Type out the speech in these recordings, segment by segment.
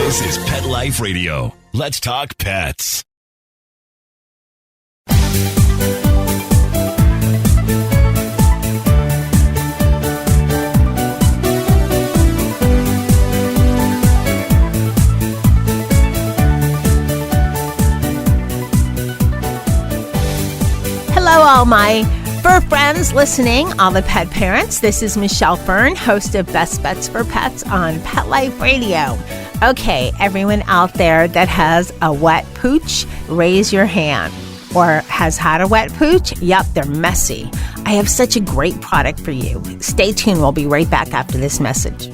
This is Pet Life Radio. Let's talk pets. Hello, all my fur friends listening, all the pet parents. This is Michelle Fern, host of Best Bets for Pets on Pet Life Radio. Okay, everyone out there that has a wet pooch, raise your hand. Or has had a wet pooch? Yep, they're messy. I have such a great product for you. Stay tuned. We'll be right back after this message.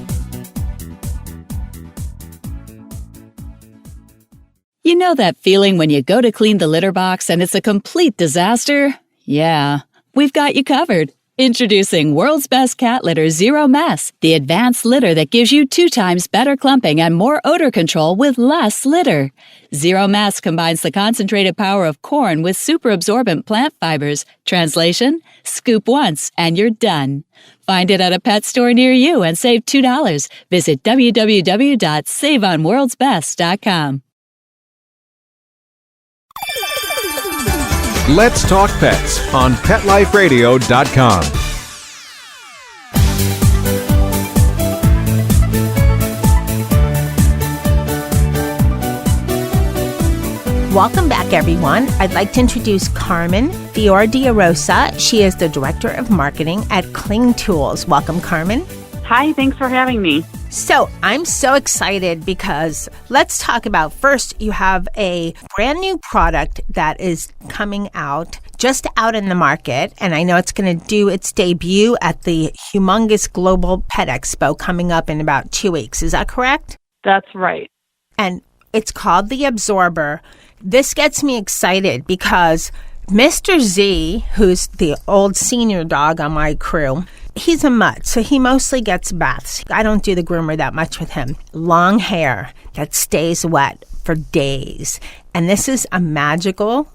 You know that feeling when you go to clean the litter box and it's a complete disaster? Yeah, we've got you covered. Introducing World's Best Cat Litter Zero Mess, the advanced litter that gives you 2 times better clumping and more odor control with less litter. Zero Mess combines the concentrated power of corn with super absorbent plant fibers. Translation, scoop once and you're done. Find it at a pet store near you and save $2. Visit www.saveonworldsbest.com. Let's Talk Pets on PetLifeRadio.com. Welcome back, everyone. I'd like to introduce Carmen Fiordirosa. She is the Director of Marketing at Cling Tools. Welcome, Carmen. Hi, thanks for having me. So I'm so excited because let's talk about, first, you have a brand new product that is coming out, just out in the market. And I know it's going to do its debut at the humongous Global Pet Expo coming up in about 2 weeks. Is that correct? That's right. And it's called the Absorber. This gets me excited because Mr. Z, who's the old senior dog on my crew, he's a mutt, so he mostly gets baths. I don't do the groomer that much with him. Long hair that stays wet for days. And this is a magical,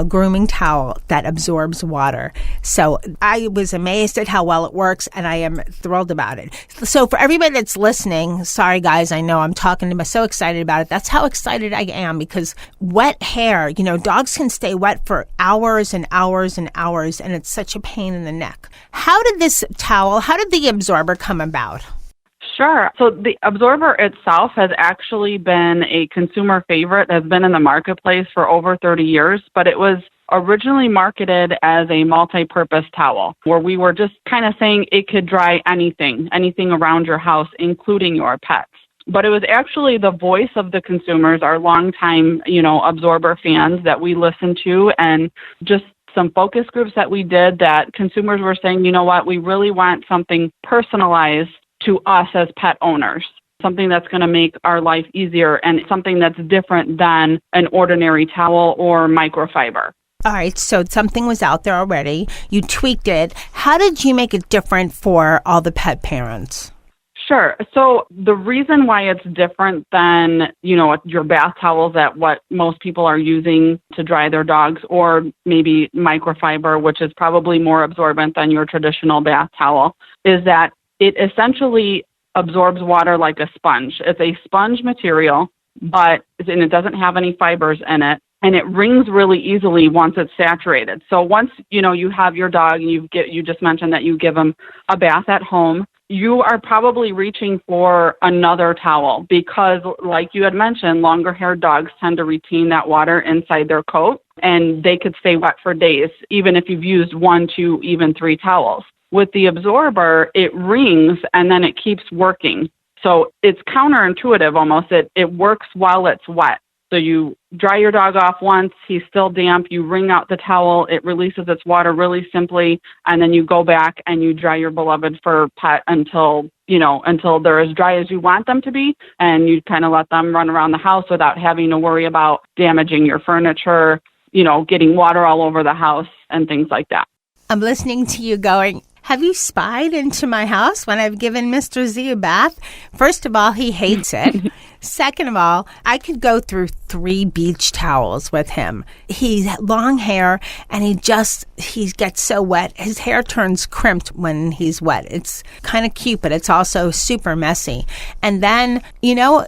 grooming towel that absorbs water. So I was amazed at how well it works, and I am thrilled about it. So for everybody that's listening, sorry guys, I know I'm talking to so excited about it. That's how excited I am, because wet hair, dogs can stay wet for hours and hours and hours, and it's such a pain in the neck. How did the Absorber come about? Sure. So the Absorber itself has actually been a consumer favorite, has been in the marketplace for over 30 years, but it was originally marketed as a multi-purpose towel, where we were just kind of saying it could dry anything around your house, including your pets. But it was actually the voice of the consumers, our longtime, Absorber fans that we listened to, and just some focus groups that we did, that consumers were saying, you know what, we really want something personalized to us as pet owners, something that's going to make our life easier and something that's different than an ordinary towel or microfiber. All right, so something was out there already. You tweaked it. How did you make it different for all the pet parents? Sure. So the reason why it's different than, your bath towels, that what most people are using to dry their dogs, or maybe microfiber, which is probably more absorbent than your traditional bath towel, is that it essentially absorbs water like a sponge. It's a sponge material, and it doesn't have any fibers in it, and it wrings really easily once it's saturated. So once, you have your dog and you just mentioned that you give them a bath at home, you are probably reaching for another towel because, like you had mentioned, longer-haired dogs tend to retain that water inside their coat, and they could stay wet for days, even if you've used 1, 2, even 3 towels. With the Absorber, it rings and then it keeps working. So it's counterintuitive almost. It works while it's wet. So you dry your dog off once, he's still damp, you wring out the towel, it releases its water really simply, and then you go back and you dry your beloved fur pet until they're as dry as you want them to be, and you kind of let them run around the house without having to worry about damaging your furniture, getting water all over the house and things like that. I'm listening to you going, Have you spied into my house when I've given Mr. Z a bath? First of all, he hates it. Second of all, I could go through 3 beach towels with him. He's long hair, and he gets so wet. His hair turns crimped when he's wet. It's kind of cute, but it's also super messy. And then,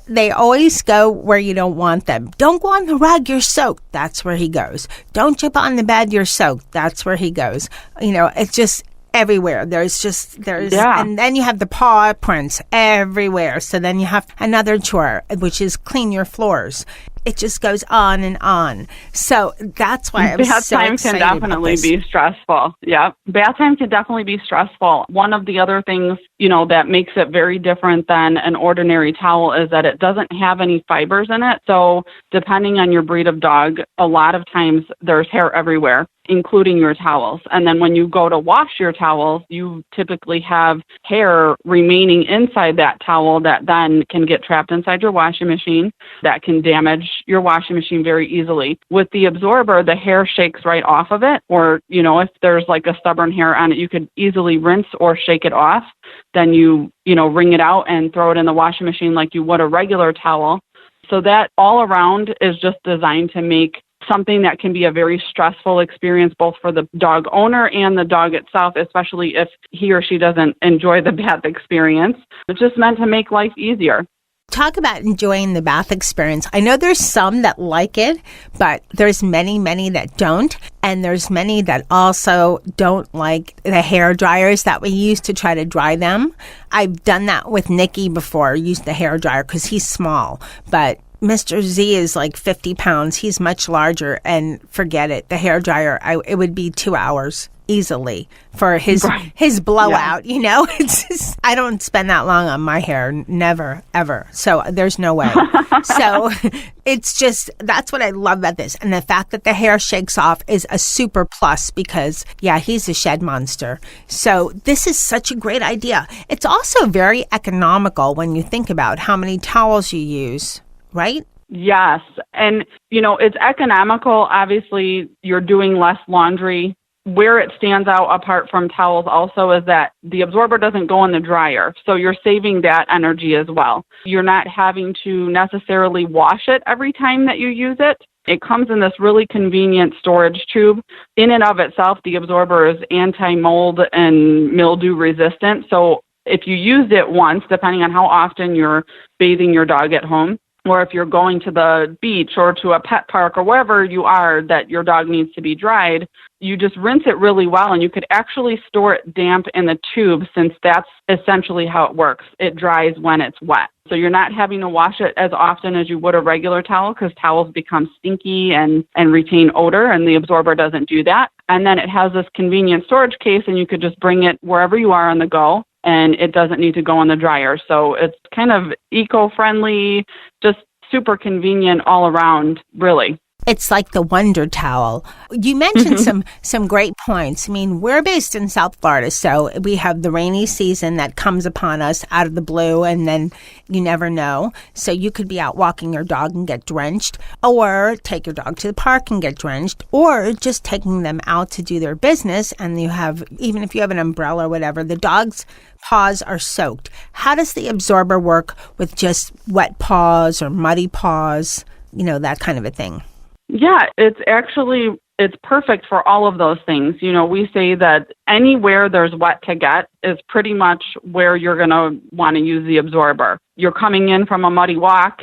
they always go where you don't want them. Don't go on the rug, you're soaked. That's where he goes. Don't jump on the bed, you're soaked. That's where he goes. It's just everywhere. And then you have the paw prints everywhere. So then you have another chore, which is clean your floors. It just goes on and on. So that's why I'm so excited. Bath time can definitely be stressful. Yeah. Bath time can definitely be stressful. One of the other things, that makes it very different than an ordinary towel is that it doesn't have any fibers in it. So depending on your breed of dog, a lot of times there's hair everywhere, including your towels. And then when you go to wash your towels, you typically have hair remaining inside that towel that then can get trapped inside your washing machine. That can damage your washing machine very easily. With the absorber, the hair shakes right off of it. Or, if there's like a stubborn hair on it, you could easily rinse or shake it off. Then you wring it out and throw it in the washing machine like you would a regular towel. So that all around is just designed to make something that can be a very stressful experience both for the dog owner and the dog itself, especially if he or she doesn't enjoy the bath experience. It's just meant to make life easier. Talk about enjoying the bath experience. I know there's some that like it, but there's many, many that don't. And there's many that also don't like the hair dryers that we use to try to dry them. I've done that with Nikki before, used the hair dryer because he's small. But Mr. Z is like 50 pounds. He's much larger, and forget it. The hair dryer, it would be 2 hours easily for his blowout. Yeah. It's just, I don't spend that long on my hair, never, ever. So there's no way. So it's just, that's what I love about this. And the fact that the hair shakes off is a super plus because, he's a shed monster. So this is such a great idea. It's also very economical when you think about how many towels you use. Right? Yes. And, it's economical. Obviously, you're doing less laundry. Where it stands out apart from towels also is that the absorber doesn't go in the dryer. So you're saving that energy as well. You're not having to necessarily wash it every time that you use it. It comes in this really convenient storage tube. In and of itself, the absorber is anti-mold and mildew resistant. So if you used it once, depending on how often you're bathing your dog at home, or if you're going to the beach or to a pet park or wherever you are that your dog needs to be dried, you just rinse it really well, and you could actually store it damp in the tube since that's essentially how it works. It dries when it's wet. So you're not having to wash it as often as you would a regular towel because towels become stinky and retain odor, and the absorber doesn't do that. And then it has this convenient storage case, and you could just bring it wherever you are on the go, and it doesn't need to go in the dryer. So it's kind of eco-friendly, just super convenient all around, really. It's like the Wonder Towel. You mentioned some great points. I mean, we're based in South Florida, so we have the rainy season that comes upon us out of the blue, and then you never know. So you could be out walking your dog and get drenched, or take your dog to the park and get drenched, or just taking them out to do their business, and you have, even if you have an umbrella or whatever, the dog's paws are soaked. How does the absorber work with just wet paws or muddy paws, that kind of a thing? Yeah, it's perfect for all of those things. We say that anywhere there's wet to get is pretty much where you're going to want to use the absorber. You're coming in from a muddy walk,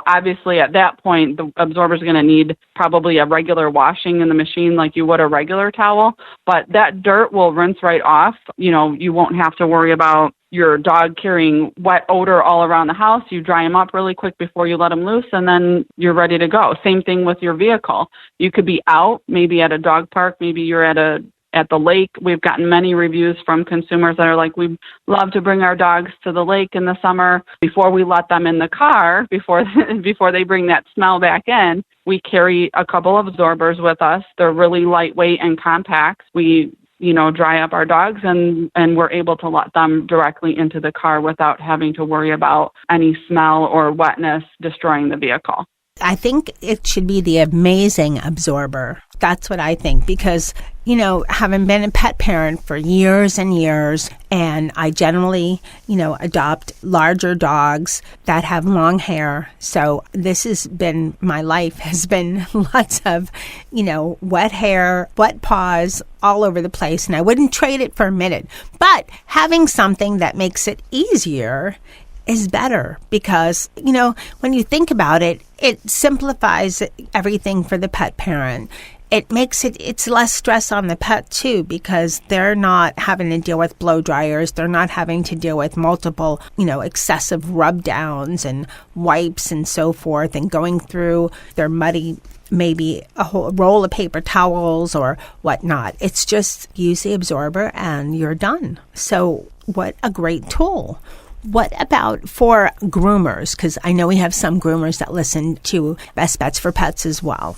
obviously at that point, the absorber is going to need probably a regular washing in the machine like you would a regular towel, but that dirt will rinse right off. You won't have to worry about your dog carrying wet odor all around the house. You dry them up really quick before you let them loose, and then you're ready to go. Same thing with your vehicle. You could be out, maybe at a dog park, maybe you're at the lake. We've gotten many reviews from consumers that are like, we love to bring our dogs to the lake in the summer. Before we let them in the car, before they bring that smell back in, we carry a couple of absorbers with us. They're really lightweight and compact. We dry up our dogs, and we're able to let them directly into the car without having to worry about any smell or wetness destroying the vehicle. I think it should be the amazing absorber. That's what I think, because, having been a pet parent for years and years, and I generally, adopt larger dogs that have long hair. So this has been, my life has been lots of, wet hair, wet paws all over the place. And I wouldn't trade it for a minute. But having something that makes it easier is better, because, when you think about it, it simplifies everything for the pet parent. It makes it's less stress on the pet too, because they're not having to deal with blow dryers. They're not having to deal with multiple, excessive rub downs and wipes and so forth, and going through their muddy, maybe a whole roll of paper towels or whatnot. It's just use the absorber and you're done. So what a great tool. What about for groomers? Because I know we have some groomers that listen to Best Bets for Pets as well.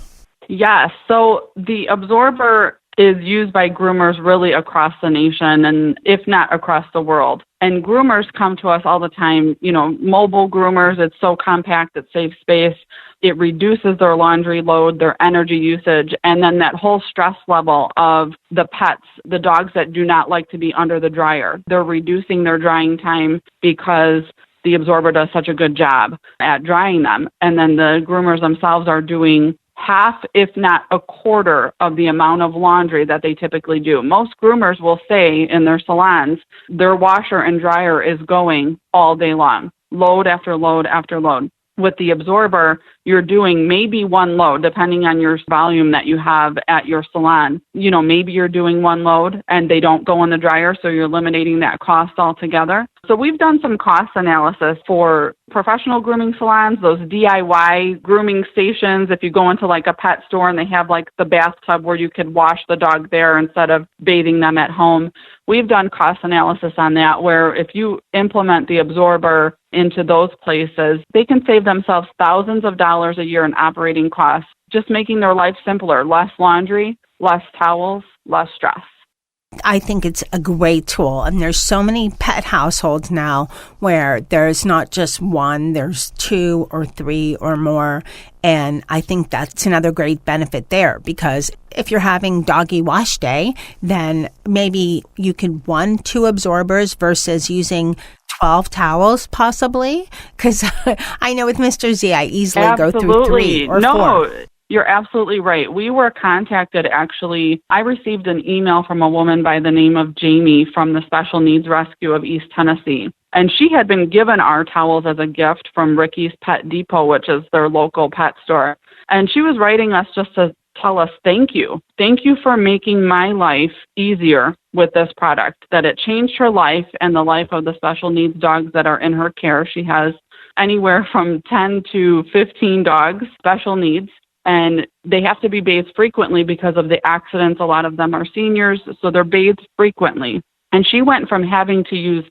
Yes. So the absorber is used by groomers really across the nation, and if not across the world. And groomers come to us all the time, mobile groomers. It's so compact, it saves space. It reduces their laundry load, their energy usage, and then that whole stress level of the pets, the dogs that do not like to be under the dryer. They're reducing their drying time because the absorber does such a good job at drying them. And then the groomers themselves are doing half, if not a quarter, of the amount of laundry that they typically do. Most groomers will say in their salons, their washer and dryer is going all day long, load after load after load. With the absorber, you're doing maybe one load, depending on your volume that you have at your salon. Maybe you're doing one load and they don't go in the dryer, so you're eliminating that cost altogether. So we've done some cost analysis for professional grooming salons, those DIY grooming stations. If you go into like a pet store and they have like the bathtub where you could wash the dog there instead of bathing them at home, we've done cost analysis on that, where if you implement the absorber into those places, they can save themselves thousands of dollars a year in operating costs, just making their life simpler, less laundry, less towels, less stress. I think it's a great tool. And there's so many pet households now where there's not just one, there's 2 or 3 or more. And I think that's another great benefit there, because if you're having doggy wash day, then maybe you could 2 absorbers versus using 12 towels possibly. Because I know with Mr. Z, I easily go through 3 or 4. You're absolutely right. We were contacted, actually. I received an email from a woman by the name of Jamie from the Special Needs Rescue of East Tennessee. And she had been given our towels as a gift from Ricky's Pet Depot, which is their local pet store. And she was writing us just to tell us thank you. Thank you for making my life easier with this product, that it changed her life and the life of the special needs dogs that are in her care. She has anywhere from 10 to 15 dogs, special needs. And they have to be bathed frequently because of the accidents. A lot of them are seniors, so they're bathed frequently. And she went from having to use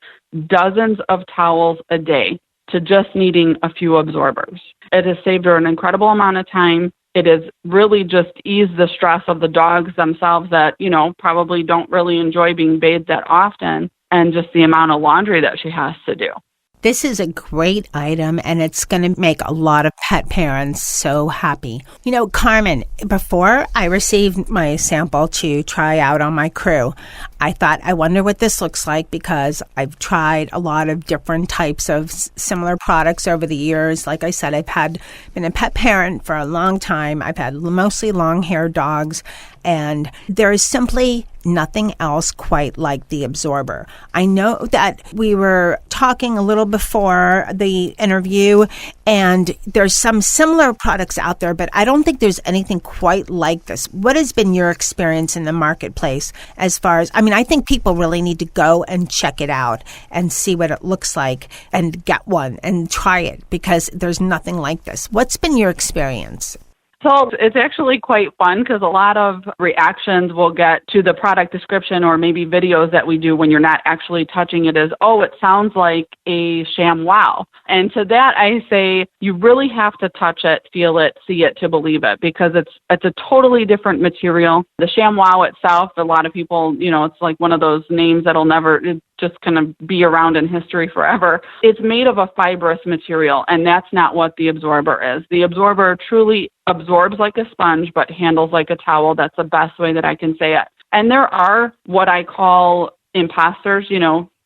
dozens of towels a day to just needing a few absorbers. It has saved her an incredible amount of time. It has really just eased the stress of the dogs themselves that, probably don't really enjoy being bathed that often, and just the amount of laundry that she has to do. This is a great item, and it's going to make a lot of pet parents so happy. Carmen, before I received my sample to try out on my crew, I thought, I wonder what this looks like, because I've tried a lot of different types of similar products over the years. Like I said, I've been a pet parent for a long time. I've had mostly long-haired dogs, and there is simply nothing else quite like the absorber. I know that we were talking a little before the interview, and there's some similar products out there, but I don't think there's anything quite like this. What has been your experience in the marketplace as far as, I think people really need to go and check it out and see what it looks like and get one and try it, because there's nothing like this. What's been your experience? So it's actually quite fun, because a lot of reactions we'll get to the product description or maybe videos that we do when you're not actually touching it is, oh, it sounds like a ShamWow. And to that I say, you really have to touch it, feel it, see it to believe it, because it's a totally different material. The ShamWow itself, a lot of people, it's like one of those names that'll never, just going to be around in history forever. It's made of a fibrous material, and that's not what the absorber is. The absorber truly absorbs like a sponge, but handles like a towel. That's the best way that I can say it. And there are what I call imposters,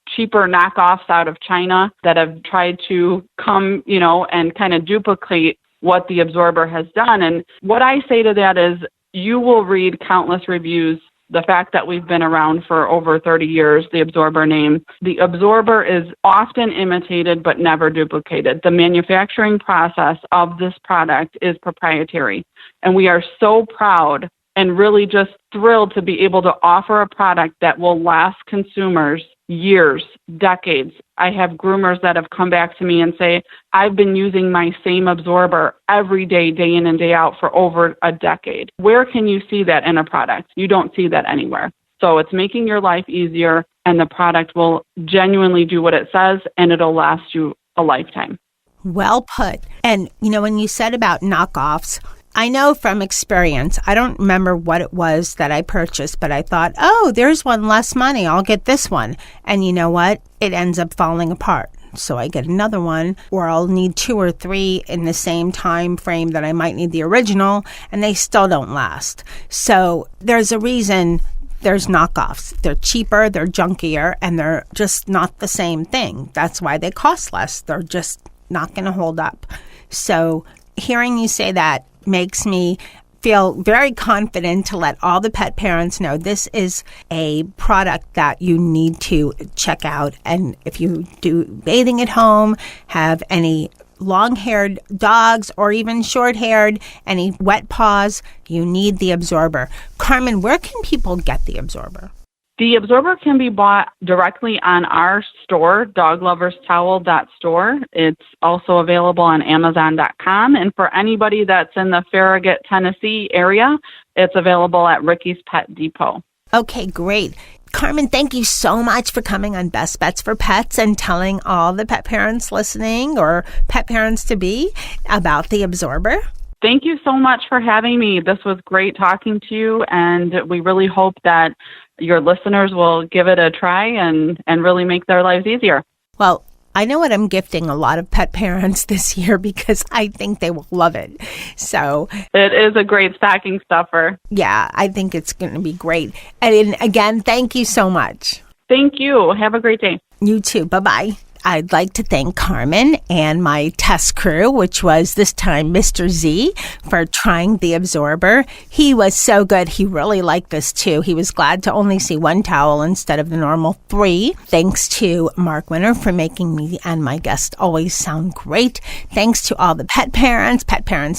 cheaper knockoffs out of China that have tried to come, and kind of duplicate what the absorber has done. And what I say to that is you will read countless reviews. The fact that we've been around for over 30 years, the absorber name. The absorber is often imitated but never duplicated. The manufacturing process of this product is proprietary. And we are so proud and really just thrilled to be able to offer a product that will last consumers years, decades. I have groomers that have come back to me and say, I've been using my same absorber every day, day in and day out for over a decade. Where can you see that in a product? You don't see that anywhere. So it's making your life easier, and the product will genuinely do what it says, and it'll last you a lifetime. Well put. And, when you said about knockoffs, I know from experience, I don't remember what it was that I purchased, but I thought, there's one less money. I'll get this one. And you know what? It ends up falling apart. So I get another one, or I'll need 2 or 3 in the same time frame that I might need the original, and they still don't last. So there's a reason there's knockoffs. They're cheaper, they're junkier, and they're just not the same thing. That's why they cost less. They're just not going to hold up. So hearing you say that makes me feel very confident to let all the pet parents know this is a product that you need to check out. And if you do bathing at home, have any long-haired dogs or even short-haired, any wet paws, you need the absorber. Carmen, where can people get the absorber? The absorber can be bought directly on our store, dogloverstowel.store. It's also available on Amazon.com. And for anybody that's in the Farragut, Tennessee area, it's available at Ricky's Pet Depot. Okay, great. Carmen, thank you so much for coming on Best Bets for Pets and telling all the pet parents listening or pet parents to be about the absorber. Thank you so much for having me. This was great talking to you, and we really hope that your listeners will give it a try and really make their lives easier. Well, I know what I'm gifting a lot of pet parents this year because I think they will love it. So it is a great stocking stuffer. Yeah, I think it's going to be great. And again, thank you so much. Thank you. Have a great day. You too. Bye-bye. I'd like to thank Carmen and my test crew, which was this time Mr. Z, for trying the absorber. He was so good. He really liked this too. He was glad to only see 1 towel instead of the normal 3. Thanks to Mark Winter for making me and my guests always sound great. Thanks to all the pet parents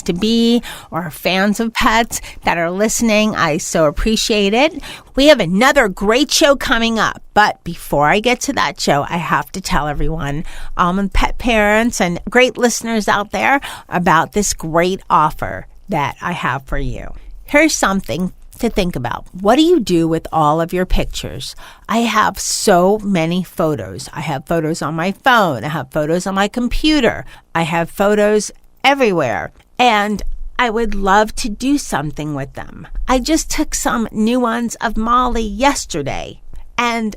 to be, or fans of pets that are listening. I so appreciate it. We have another great show coming up. But before I get to that show, I have to tell everyone, all my pet parents and great listeners out there, about this great offer that I have for you. Here's something to think about. What do you do with all of your pictures? I have so many photos. I have photos on my phone. I have photos on my computer. I have photos everywhere. And I would love to do something with them. I just took some new ones of Molly yesterday. And,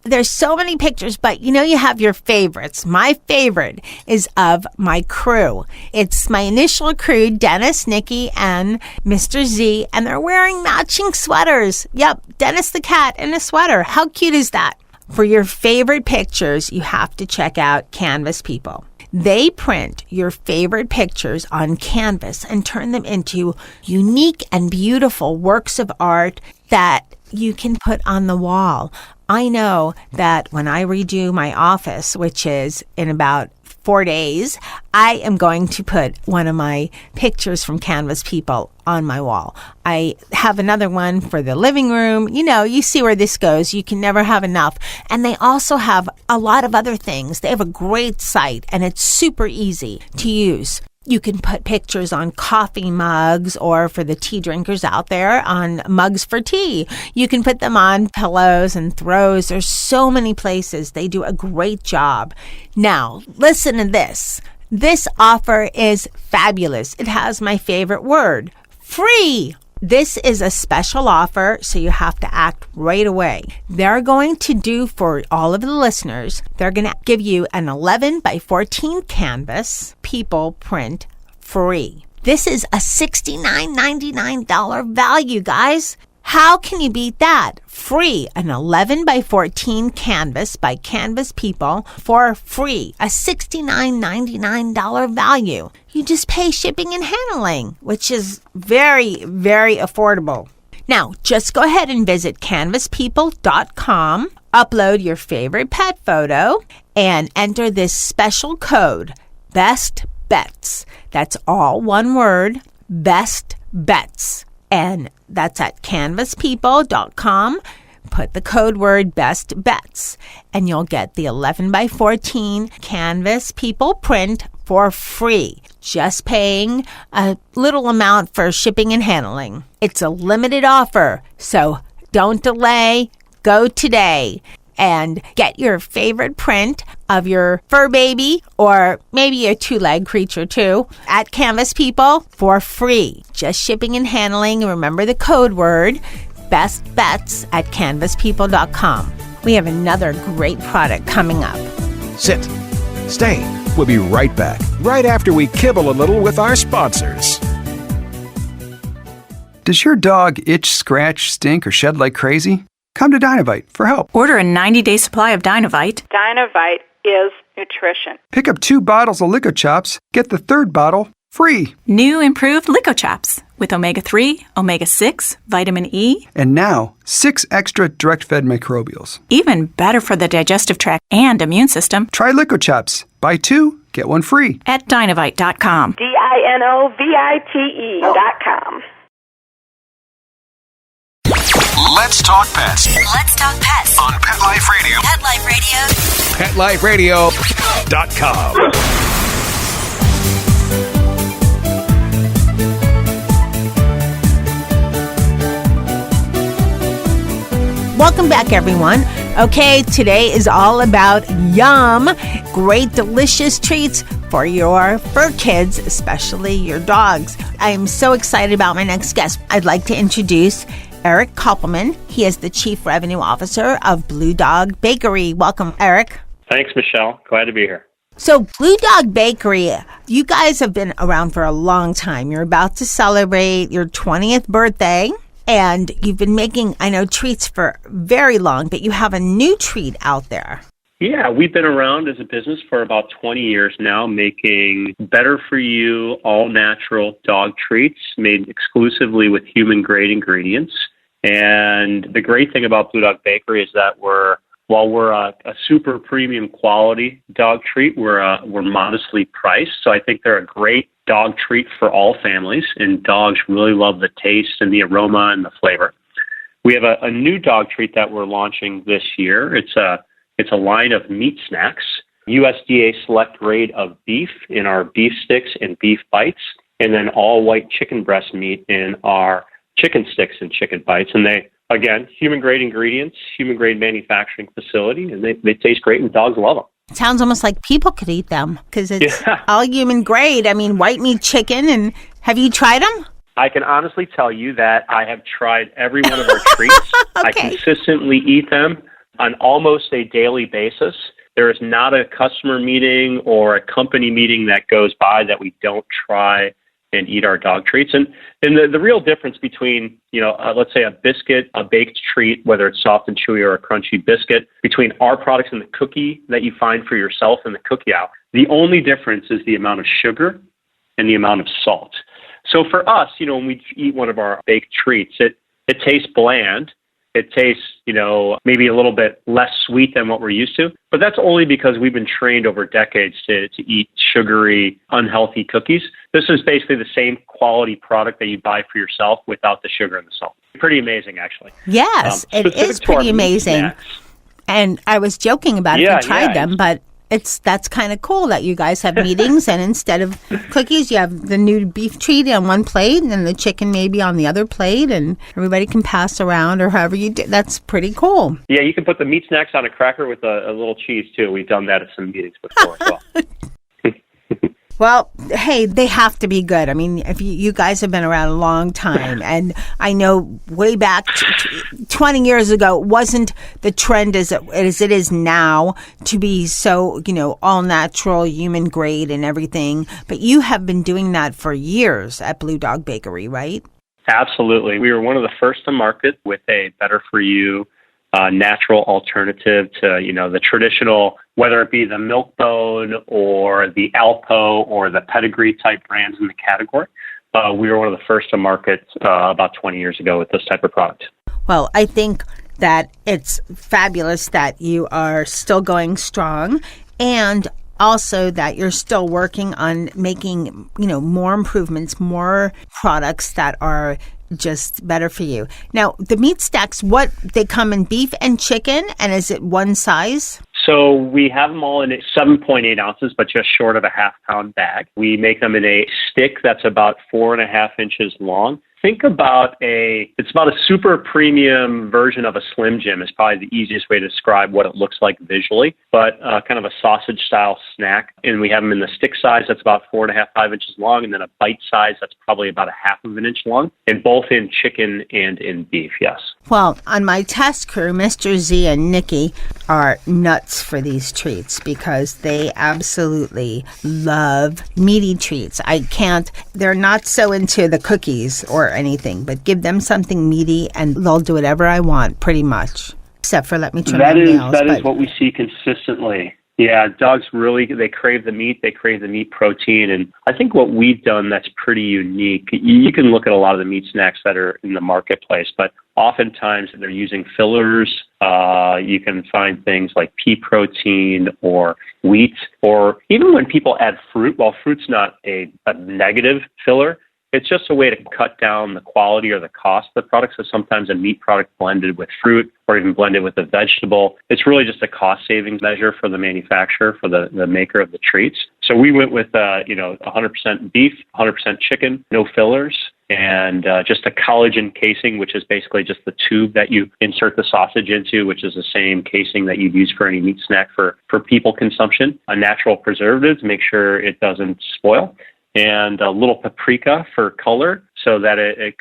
there's so many pictures, but you have your favorites. My favorite is of my crew. It's my initial crew, Dennis, Nikki, and Mr. Z, and they're wearing matching sweaters. Yep, Dennis the cat in a sweater. How cute is that? For your favorite pictures, you have to check out Canvas People. They print your favorite pictures on canvas and turn them into unique and beautiful works of art that you can put on the wall. I know that when I redo my office, which is in about 4 days, I am going to put one of my pictures from Canvas People on my wall. I have another one for the living room. You see where this goes. You can never have enough. And they also have a lot of other things. They have a great site, and it's super easy to use. You can put pictures on coffee mugs, or for the tea drinkers out there, on mugs for tea. You can put them on pillows and throws. There's so many places. They do a great job. Now, listen to this. This offer is fabulous. It has my favorite word, free. This is a special offer, so you have to act right away. They're going to do for all of the listeners, they're going to give you an 11 by 14 canvas people print free. This is a $69.99 value, guys. How can you beat that? Free, an 11 by 14 canvas by Canvas People for free, a $69.99 value. You just pay shipping and handling, which is very, very affordable. Now, just go ahead and visit canvaspeople.com, upload your favorite pet photo, and enter this special code, Best Bets. That's all one word, Best Bets. And that's at canvaspeople.com. Put the code word Best Bets, and you'll get the 11 by 14 Canvas People print for free, just paying a little amount for shipping and handling. It's a limited offer, so don't delay. Go today and get your favorite print of your fur baby or maybe a two-leg creature too at Canvas People for free. Just shipping and handling. Remember the code word, Best Bets at canvaspeople.com. We have another great product coming up. Sit. Stay. We'll be right back, right after we kibble a little with our sponsors. Does your dog itch, scratch, stink, or shed like crazy? Come to Dynovite for help. Order a 90-day supply of Dynovite. Dynovite is nutrition. Pick up 2 bottles of Lico Chops, get the 3rd bottle free. New improved Lico Chops with omega-3, omega-6, vitamin E. And now, 6 extra direct-fed microbials. Even better for the digestive tract and immune system. Try Lico Chops. Buy 2, get 1 free. At Dynovite.com. DINOVITE.com. Let's talk pets Let's talk pets on Pet Life Radio. Pet Life Radio. PetLifeRadio.com. Welcome back, everyone. Okay, today is all about yum, great, delicious treats for your fur kids, especially your dogs. I am so excited about my next guest. I'd like to introduce Eric Koppelman. He is the Chief Revenue Officer of Blue Dog Bakery. Welcome, Eric. Thanks, Michelle. Glad to be here. So Blue Dog Bakery, you guys have been around for a long time. You're about to celebrate your 20th birthday, and you've been making, I know, treats for very long, but you have a new treat out there. Yeah, we've been around as a business for about 20 years now, making better-for-you, all-natural dog treats made exclusively with human-grade ingredients. And the great thing about Blue Dog Bakery is that while we're a super premium quality dog treat, we're modestly priced. So I think they're a great dog treat for all families, and dogs really love the taste and the aroma and the flavor. We have a new dog treat that we're launching this year. It's a line of meat snacks, USDA select grade of beef in our beef sticks and beef bites, and then all white chicken breast meat in our chicken sticks and chicken bites. And they, again, human grade ingredients, human grade manufacturing facility, and they taste great and dogs love them. It sounds almost like people could eat them because it's all human grade. I mean, white meat chicken. And have you tried them? I can honestly tell you that I have tried every one of our treats. Okay. I consistently eat them on almost a daily basis. There is not a customer meeting or a company meeting that goes by that we don't try and eat our dog treats. And the real difference between, let's say a biscuit, a baked treat, whether it's soft and chewy or a crunchy biscuit, between our products and the cookie that you find for yourself in the cookie aisle, the only difference is the amount of sugar and the amount of salt. So for us, when we eat one of our baked treats, it tastes bland. It tastes, maybe a little bit less sweet than what we're used to. But that's only because we've been trained over decades to eat sugary, unhealthy cookies. This is basically the same quality product that you buy for yourself without the sugar and the salt. Pretty amazing, actually. Yes, it is pretty amazing. And I was joking about if you tried them, but that's kind of cool that you guys have meetings, and instead of cookies, you have the new beef treat on one plate and the chicken maybe on the other plate, and everybody can pass around or however you do. That's pretty cool. Yeah, you can put the meat snacks on a cracker with a little cheese, too. We've done that at some meetings before as well. Well, hey, they have to be good. I mean, if you guys have been around a long time, and I know way back 20 years ago, it wasn't the trend as it is now to be so, all natural, human grade and everything. But you have been doing that for years at Blue Dog Bakery, right? Absolutely. We were one of the first to market with a better-for-you natural alternative to, the traditional, whether it be the Milk-Bone or the Alpo or the Pedigree type brands in the category. We were one of the first to market about 20 years ago with this type of product. Well, I think that it's fabulous that you are still going strong, and also that you're still working on making, more improvements, more products that are just better for you. Now, the meat stacks, they come in beef and chicken, and is it one size? So we have them all in 7.8 ounces, but just short of a half-pound bag. We make them in a stick that's about 4.5 inches long. Think about it's about a super premium version of a Slim Jim is probably the easiest way to describe what it looks like visually, but kind of a sausage style snack. And we have them in the stick size that's about 4.5, 5 inches long, and then a bite size that's probably about 1/2 of an inch long, and both in chicken and in beef, yes. Well, on my test crew, Mr. Z and Nikki are nuts for these treats because they absolutely love meaty treats. They're not so into the cookies or anything, but give them something meaty and they'll do whatever I want, pretty much. Except for let me trim my nails. That is what we see consistently. Yeah, dogs really, they crave the meat, they crave the meat protein. And I think what we've done that's pretty unique, you can look at a lot of the meat snacks that are in the marketplace, but oftentimes they're using fillers. You can find things like pea protein or wheat, or even when people add fruit, while fruit's not a negative filler, it's just a way to cut down the quality or the cost of the product. So sometimes a meat product blended with fruit or even blended with a vegetable, it's really just a cost savings measure for the manufacturer, for the maker of the treats. So we went with 100% beef, 100% chicken, no fillers, and just a collagen casing, which is basically just the tube that you insert the sausage into, which is the same casing that you'd use for any meat snack for people consumption. A natural preservative to make sure it doesn't spoil, and a little paprika for color so that it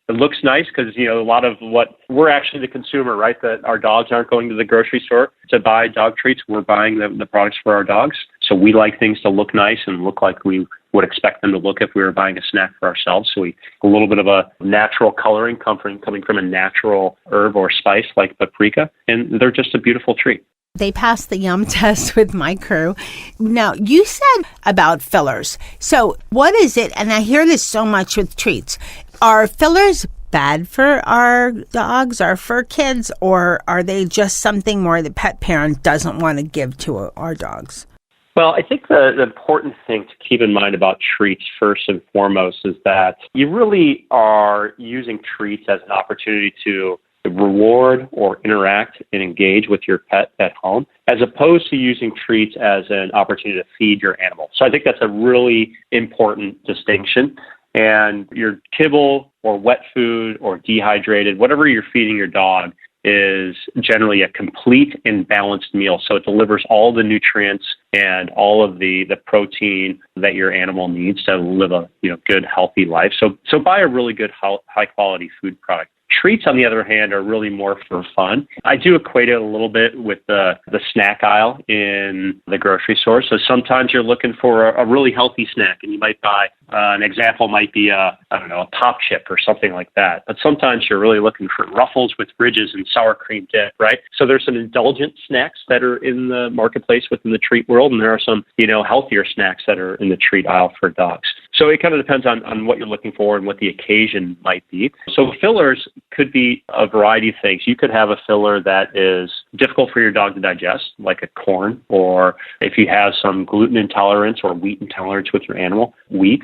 looks nice, because, a lot of what we're actually the consumer, right? That our dogs aren't going to the grocery store to buy dog treats. We're buying the products for our dogs. So we like things to look nice and look like we would expect them to look if we were buying a snack for ourselves. So a little bit of a natural coloring coming from a natural herb or spice like paprika, and they're just a beautiful treat. They passed the yum test with my crew. Now, you said about fillers. So what is it? And I hear this so much with treats. Are fillers bad for our dogs, our fur kids, or are they just something more the pet parent doesn't want to give to our dogs? Well, I think the important thing to keep in mind about treats first and foremost is that you really are using treats as an opportunity to reward or interact and engage with your pet at home, as opposed to using treats as an opportunity to feed your animal. So I think that's a really important distinction. And your kibble or wet food or dehydrated, whatever you're feeding your dog, is generally a complete and balanced meal. So it delivers all the nutrients and all of the protein that your animal needs to live a good, healthy life. So buy a really good, high quality food product. Treats, on the other hand, are really more for fun. I do equate it a little bit with the snack aisle in the grocery store. So sometimes you're looking for a really healthy snack, and you might buy, an example might be a pop chip or something like that. But sometimes you're really looking for Ruffles with ridges and sour cream dip, right? So there's some indulgent snacks that are in the marketplace within the treat world, and there are some, healthier snacks that are in the treat aisle for dogs. So it kind of depends on what you're looking for and what the occasion might be. So fillers could be a variety of things. You could have a filler that is difficult for your dog to digest, like a corn, or if you have some gluten intolerance or wheat intolerance with your animal, wheat.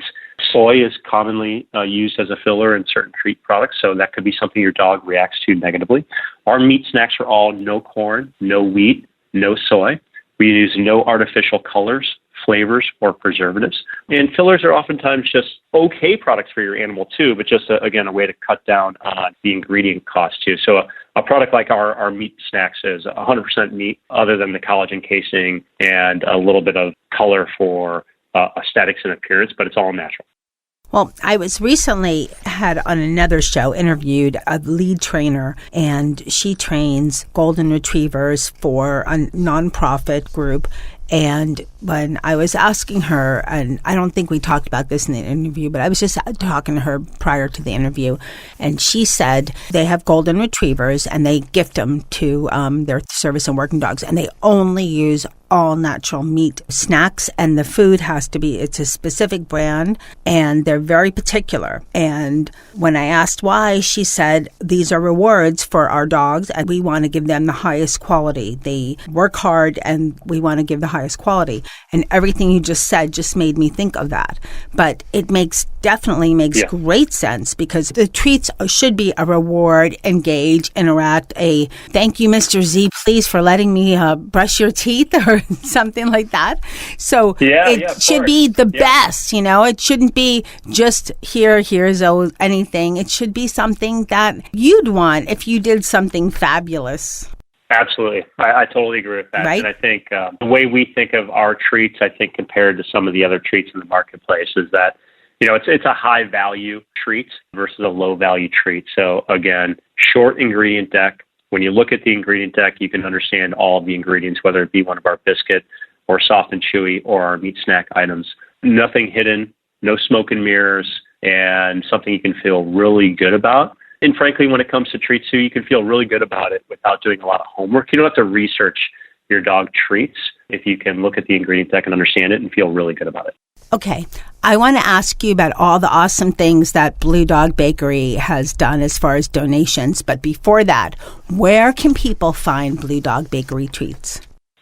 Soy is commonly used as a filler in certain treat products, so that could be something your dog reacts to negatively. Our meat snacks are all no corn, no wheat, no soy. We use no artificial colors, flavors, or preservatives. And fillers are oftentimes just okay products for your animal too, but just, a way to cut down on the ingredient cost too. So a product like our meat snacks is 100% meat, other than the collagen casing and a little bit of color for aesthetics and appearance, but it's all natural. Well, I was recently had on another show interviewed a lead trainer, and she trains golden retrievers for a nonprofit group. And when I was asking her, and I don't think we talked about this in the interview, but I was just talking to her prior to the interview, and she said they have golden retrievers and they gift them to their service and working dogs, and they only use all natural meat snacks, and the food has to be, it's a specific brand, and they're very particular. And when I asked why, she said, these are rewards for our dogs, and we want to give them the highest quality. They work hard, and we want to give the highest quality. And everything you just said just made me think of that. But it definitely makes great sense, because the treats should be a reward, engage, interact, a thank you, Mr. Z, please, for letting me brush your teeth, or something like that. So it should be the best, it shouldn't be just here's anything. It should be something that you'd want if you did something fabulous. Absolutely. I totally agree with that. Right? And I think the way we think of our treats, I think compared to some of the other treats in the marketplace, is that it's a high value treat versus a low value treat. So again, short ingredient deck. When you look at the ingredient deck, you can understand all of the ingredients, whether it be one of our biscuit or soft and chewy or our meat snack items. Nothing hidden, no smoke and mirrors, and something you can feel really good about. And frankly, when it comes to treats too, you can feel really good about it without doing a lot of homework. You don't have to research your dog treats if you can look at the ingredient deck and understand it and feel really good about it. Okay. I want to ask you about all the awesome things that Blue Dog Bakery has done as far as donations. But before that, where can people find Blue Dog Bakery treats?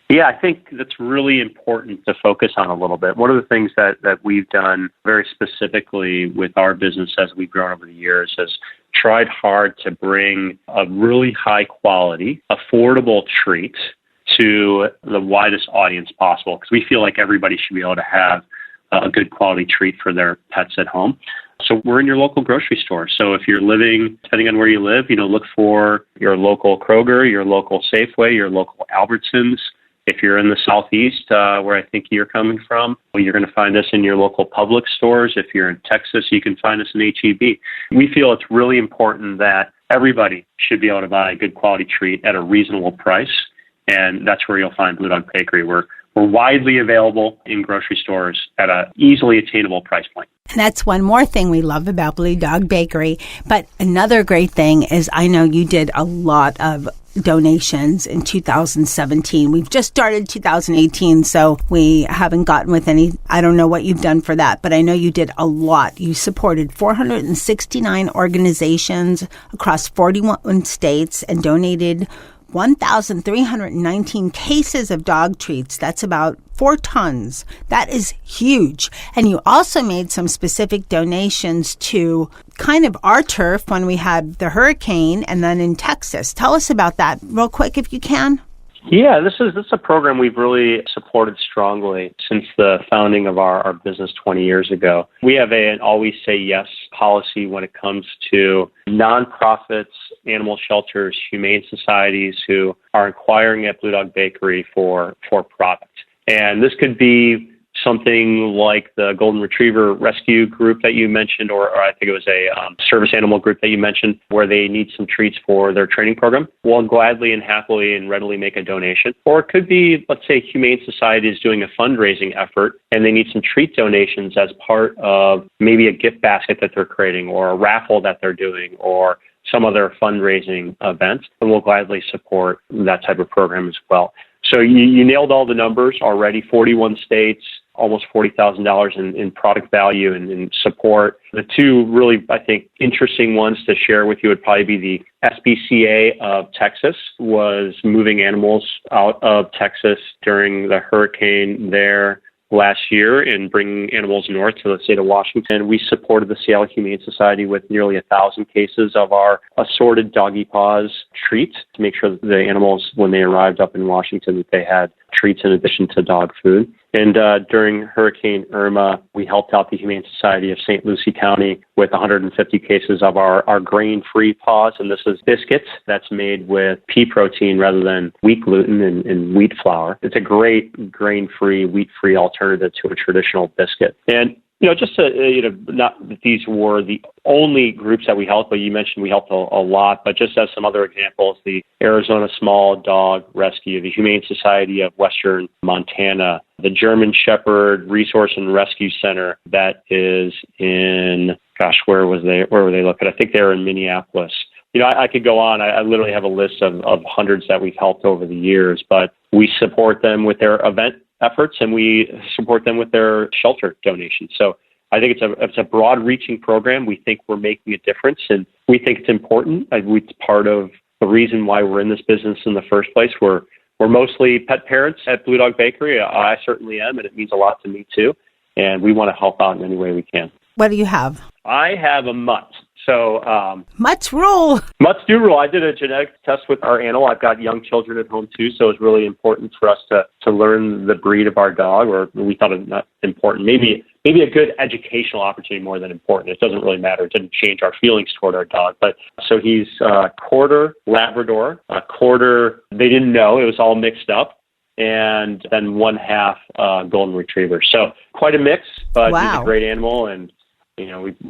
Yeah, I think that's really important to focus on a little bit. One of the things that we've done very specifically with our business as we've grown over the years is tried hard to bring a really high quality, affordable treat to the widest audience possible, because we feel like everybody should be able to have a good quality treat for their pets at home. So we're in your local grocery store. So if you're living, depending on where you live, look for your local Kroger, your local Safeway, your local Albertsons. If you're in the Southeast, where I think you're coming from, you're going to find us in your local Publix stores. If you're in Texas, you can find us in H-E-B. We feel it's really important that everybody should be able to buy a good quality treat at a reasonable price. And that's where you'll find Blue Dog Bakery. We're widely available in grocery stores at an easily attainable price point. And that's one more thing we love about Blue Dog Bakery. But another great thing is I know you did a lot of donations in 2017. We've just started 2018, so we haven't gotten with any. I don't know what you've done for that, but I know you did a lot. You supported 469 organizations across 41 states and donated 1,319 cases of dog treats. That's about 4 tons. That is huge. And you also made some specific donations to kind of our turf when we had the hurricane and then in Texas. Tell us about that real quick if you can. Yeah, this is a program we've really supported strongly since the founding of our business 20 years ago. We have an always say yes policy when it comes to nonprofits, animal shelters, humane societies who are inquiring at Blue Dog Bakery for product. And this could be something like the Golden Retriever Rescue group that you mentioned, or I think it was a service animal group that you mentioned, where they need some treats for their training program. We'll gladly and happily and readily make a donation. Or it could be, let's say, Humane Society is doing a fundraising effort and they need some treat donations as part of maybe a gift basket that they're creating, or a raffle that they're doing, or some other fundraising event. And we'll gladly support that type of program as well. So you nailed all the numbers already. 41 states, almost $40,000 in product value and in support. The two really, I think, interesting ones to share with you would probably be the SPCA of Texas was moving animals out of Texas during the hurricane there last year and bringing animals north to the state of Washington. We supported the Seattle Humane Society with nearly 1,000 cases of our assorted doggy paws treats to make sure that the animals, when they arrived up in Washington, that they had treats in addition to dog food. And during Hurricane Irma, we helped out the Humane Society of St. Lucie County with 150 cases of our grain-free paws. And this is biscuits that's made with pea protein rather than wheat gluten and wheat flour. It's a great grain-free, wheat-free alternative to a traditional biscuit. And just to, not that these were the only groups that we helped, but you mentioned we helped a lot. But just as some other examples, the Arizona Small Dog Rescue, the Humane Society of Western Montana, the German Shepherd Resource and Rescue Center that is in, where were they located? I think they were in Minneapolis. I could go on. I literally have a list of hundreds that we've helped over the years, but we support them with their event efforts, and we support them with their shelter donations. So I think it's a broad-reaching program. We think we're making a difference, and we think it's important. It's part of the reason why we're in this business in the first place. We're mostly pet parents at Blue Dog Bakery. I certainly am, and it means a lot to me too. And we want to help out in any way we can. What do you have? I have a mutt. So mutts rule. Mutts do rule. I did a genetic test with our animal. I've got young children at home too, so it's really important for us to learn the breed of our dog, or we thought it not important. Maybe a good educational opportunity more than important. It doesn't really matter. It didn't change our feelings toward our dog. But so he's quarter Labrador, a quarter, they didn't know. It was all mixed up. And then 1/2 Golden Retriever. So quite a mix, but wow. He's a great animal. And,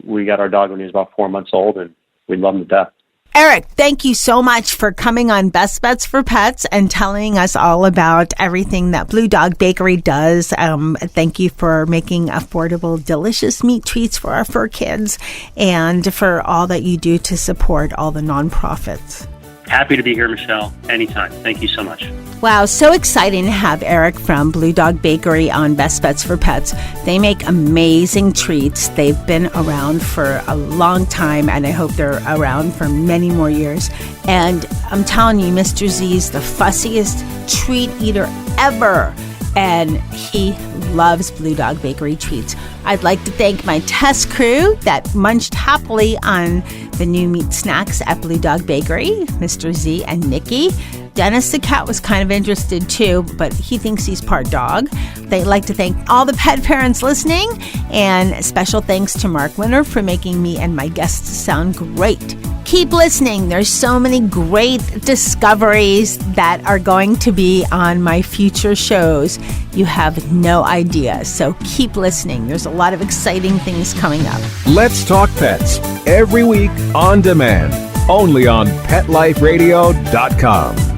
we got our dog when he was about 4 months old, and we love him to death. Eric, thank you so much for coming on Best Bets for Pets and telling us all about everything that Blue Dog Bakery does. Thank you for making affordable, delicious meat treats for our fur kids and for all that you do to support all the nonprofits. Happy to be here, Michelle. Anytime. Thank you so much. Wow, so exciting to have Eric from Blue Dog Bakery on Best Bets for Pets. They make amazing treats. They've been around for a long time, and I hope they're around for many more years. And I'm telling you, Mr. Z is the fussiest treat eater ever. And he loves Blue Dog Bakery treats. I'd like to thank my test crew that munched happily on the new meat snacks at Blue Dog Bakery, Mr. Z and Nikki. Dennis the cat was kind of interested too, but he thinks he's part dog. They'd like to thank all the pet parents listening, and special thanks to Mark Winter for making me and my guests sound great. Keep listening. There's so many great discoveries that are going to be on my future shows. You have no idea. So keep listening. There's a lot of exciting things coming up. Let's Talk Pets, every week on demand, only on PetLifeRadio.com.